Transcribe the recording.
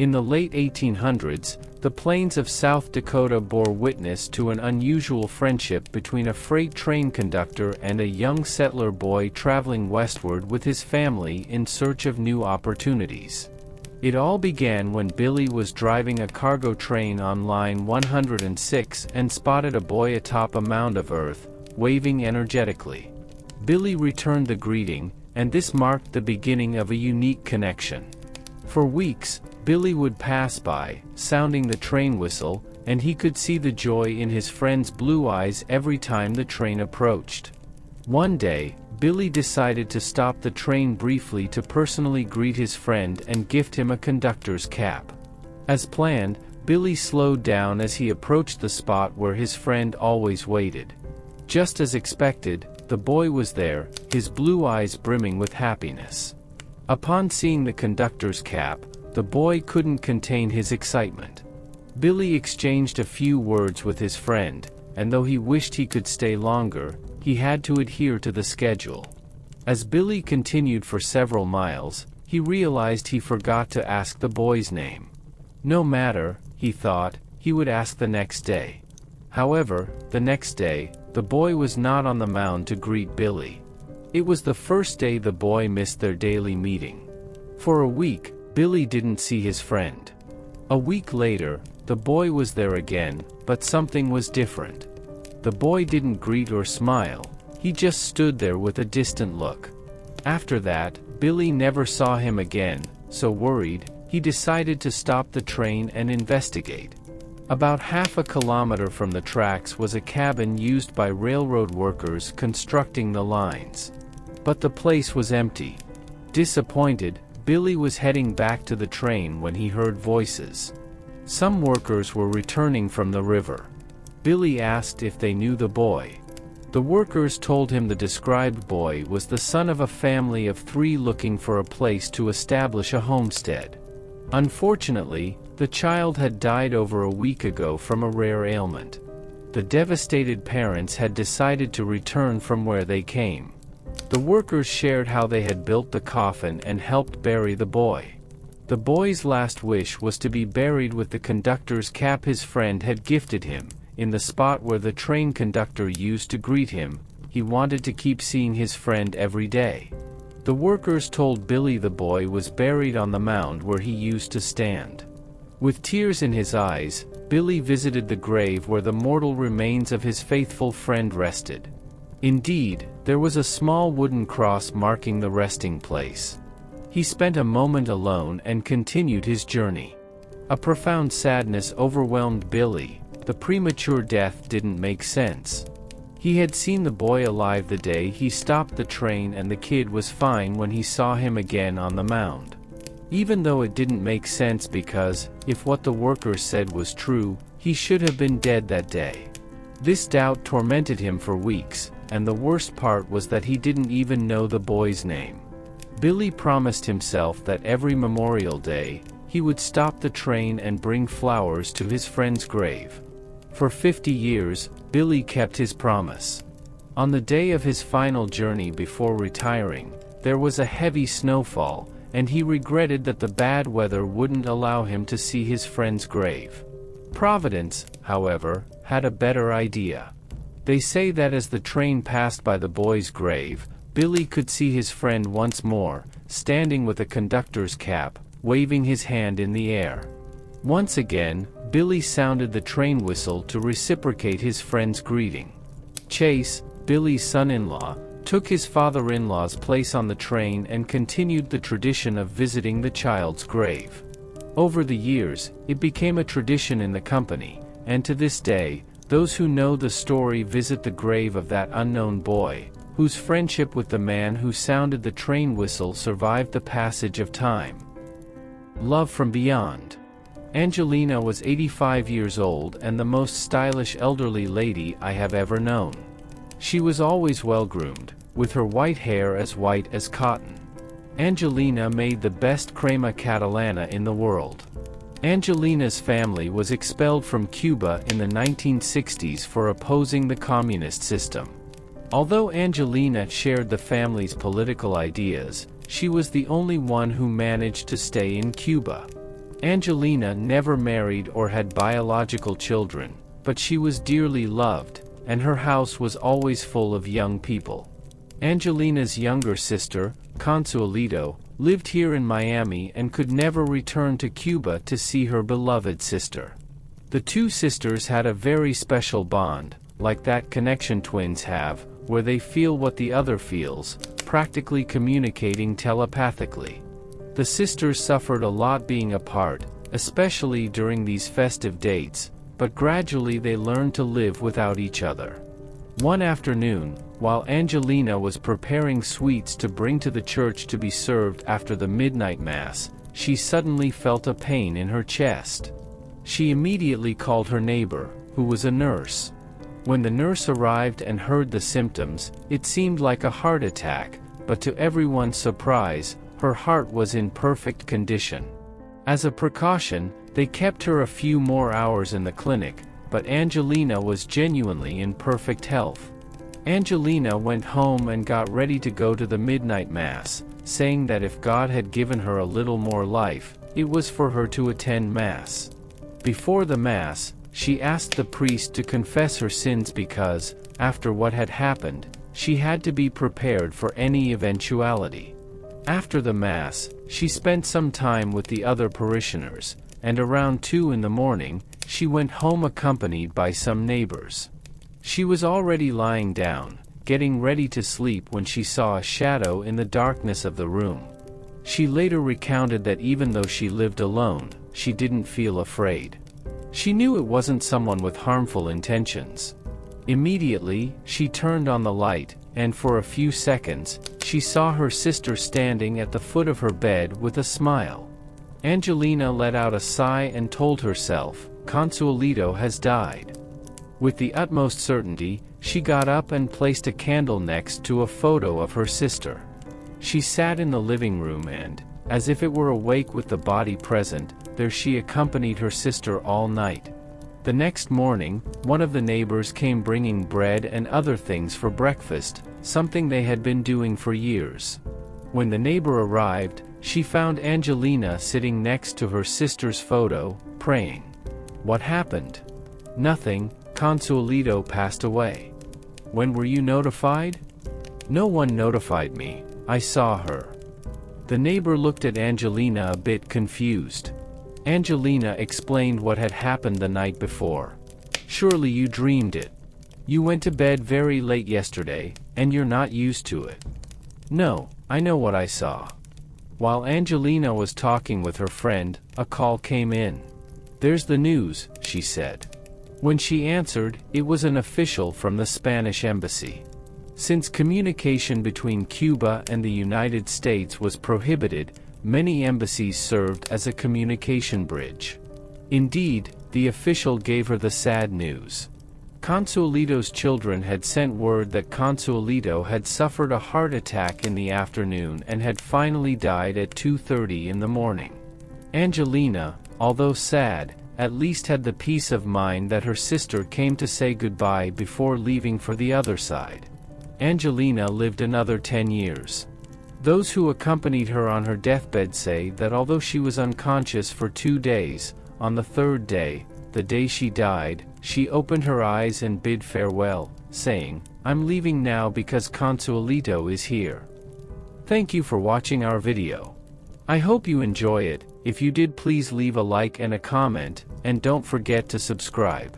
In the late 1800s, the plains of South Dakota bore witness to an unusual friendship between a freight train conductor and a young settler boy traveling westward with his family in search of new opportunities. It all began when Billy was driving a cargo train on line 106 and spotted a boy atop a mound of earth, waving energetically. Billy returned the greeting, and this marked the beginning of a unique connection. For weeks, Billy would pass by, sounding the train whistle, and he could see the joy in his friend's blue eyes every time the train approached. One day, Billy decided to stop the train briefly to personally greet his friend and gift him a conductor's cap. As planned, Billy slowed down as he approached the spot where his friend always waited. Just as expected, the boy was there, his blue eyes brimming with happiness. Upon seeing the conductor's cap, the boy couldn't contain his excitement. Billy exchanged a few words with his friend, and though he wished he could stay longer, he had to adhere to the schedule. As Billy continued for several miles, he realized he forgot to ask the boy's name. No matter, he thought, he would ask the next day. However, the next day, the boy was not on the mound to greet Billy. It was the first day the boy missed their daily meeting. For a week, Billy didn't see his friend. A week later, the boy was there again, but something was different. The boy didn't greet or smile, he just stood there with a distant look. After that, Billy never saw him again, so worried, he decided to stop the train and investigate. About half a kilometer from the tracks was a cabin used by railroad workers constructing the lines. But the place was empty. Disappointed, Billy was heading back to the train when he heard voices. Some workers were returning from the river. Billy asked if they knew the boy. The workers told him the described boy was the son of a family of 3 looking for a place to establish a homestead. Unfortunately, the child had died over a week ago from a rare ailment. The devastated parents had decided to return from where they came. The workers shared how they had built the coffin and helped bury the boy. The boy's last wish was to be buried with the conductor's cap his friend had gifted him, in the spot where the train conductor used to greet him. He wanted to keep seeing his friend every day. The workers told Billy the boy was buried on the mound where he used to stand. With tears in his eyes, Billy visited the grave where the mortal remains of his faithful friend rested. Indeed, there was a small wooden cross marking the resting place. He spent a moment alone and continued his journey. A profound sadness overwhelmed Billy. The premature death didn't make sense. He had seen the boy alive the day he stopped the train, and the kid was fine when he saw him again on the mound. Even though it didn't make sense because, if what the workers said was true, he should have been dead that day. This doubt tormented him for weeks, and the worst part was that he didn't even know the boy's name. Billy promised himself that every Memorial Day, he would stop the train and bring flowers to his friend's grave. For 50 years, Billy kept his promise. On the day of his final journey before retiring, there was a heavy snowfall, and he regretted that the bad weather wouldn't allow him to see his friend's grave. Providence, however, had a better idea. They say that as the train passed by the boy's grave, Billy could see his friend once more, standing with a conductor's cap, waving his hand in the air. Once again, Billy sounded the train whistle to reciprocate his friend's greeting. Chase, Billy's son-in-law, took his father-in-law's place on the train and continued the tradition of visiting the child's grave. Over the years, it became a tradition in the company, and to this day, those who know the story visit the grave of that unknown boy, whose friendship with the man who sounded the train whistle survived the passage of time. Love from Beyond. Angelina was 85 years old and the most stylish elderly lady I have ever known. She was always well-groomed, with her white hair as white as cotton. Angelina made the best crema catalana in the world. Angelina's family was expelled from Cuba in the 1960s for opposing the communist system. Although Angelina shared the family's political ideas, she was the only one who managed to stay in Cuba. Angelina never married or had biological children, but she was dearly loved, and her house was always full of young people. Angelina's younger sister, Consuelito, lived here in Miami and could never return to Cuba to see her beloved sister. The two sisters had a very special bond, like that connection twins have, where they feel what the other feels, practically communicating telepathically. The sisters suffered a lot being apart, especially during these festive dates, but gradually they learned to live without each other. One afternoon, while Angelina was preparing sweets to bring to the church to be served after the midnight mass, she suddenly felt a pain in her chest. She immediately called her neighbor, who was a nurse. When the nurse arrived and heard the symptoms, it seemed like a heart attack, but to everyone's surprise, her heart was in perfect condition. As a precaution, they kept her a few more hours in the clinic, but Angelina was genuinely in perfect health. Angelina went home and got ready to go to the midnight mass, saying that if God had given her a little more life, it was for her to attend mass. Before the mass, she asked the priest to confess her sins because, after what had happened, she had to be prepared for any eventuality. After the mass, she spent some time with the other parishioners, and around 2 in the morning, she went home accompanied by some neighbors. She was already lying down, getting ready to sleep when she saw a shadow in the darkness of the room. She later recounted that even though she lived alone, she didn't feel afraid. She knew it wasn't someone with harmful intentions. Immediately, she turned on the light, and for a few seconds, she saw her sister standing at the foot of her bed with a smile. Angelina let out a sigh and told herself, "Consuelito has died." With the utmost certainty, she got up and placed a candle next to a photo of her sister. She sat in the living room and, as if it were awake with the body present, there she accompanied her sister all night. The next morning, one of the neighbors came bringing bread and other things for breakfast, something they had been doing for years. When the neighbor arrived, she found Angelina sitting next to her sister's photo, praying. "What happened?" "Nothing, Consuelito passed away." "When were you notified?" "No one notified me, I saw her." The neighbor looked at Angelina a bit confused. Angelina explained what had happened the night before. "Surely you dreamed it. You went to bed very late yesterday, and you're not used to it." "No, I know what I saw." While Angelina was talking with her friend, a call came in. "There's the news," she said. When she answered, it was an official from the Spanish embassy. Since communication between Cuba and the United States was prohibited, many embassies served as a communication bridge. Indeed, the official gave her the sad news. Consuelito's children had sent word that Consuelito had suffered a heart attack in the afternoon and had finally died at 2:30 in the morning. Angelina, although sad, at least had the peace of mind that her sister came to say goodbye before leaving for the other side. Angelina lived another 10 years. Those who accompanied her on her deathbed say that although she was unconscious for 2 days, on the 3rd day, the day she died, she opened her eyes and bid farewell, saying, "I'm leaving now because Consuelito is here." Thank you for watching our video. I hope you enjoy it. If you did, please leave a like and a comment, and don't forget to subscribe.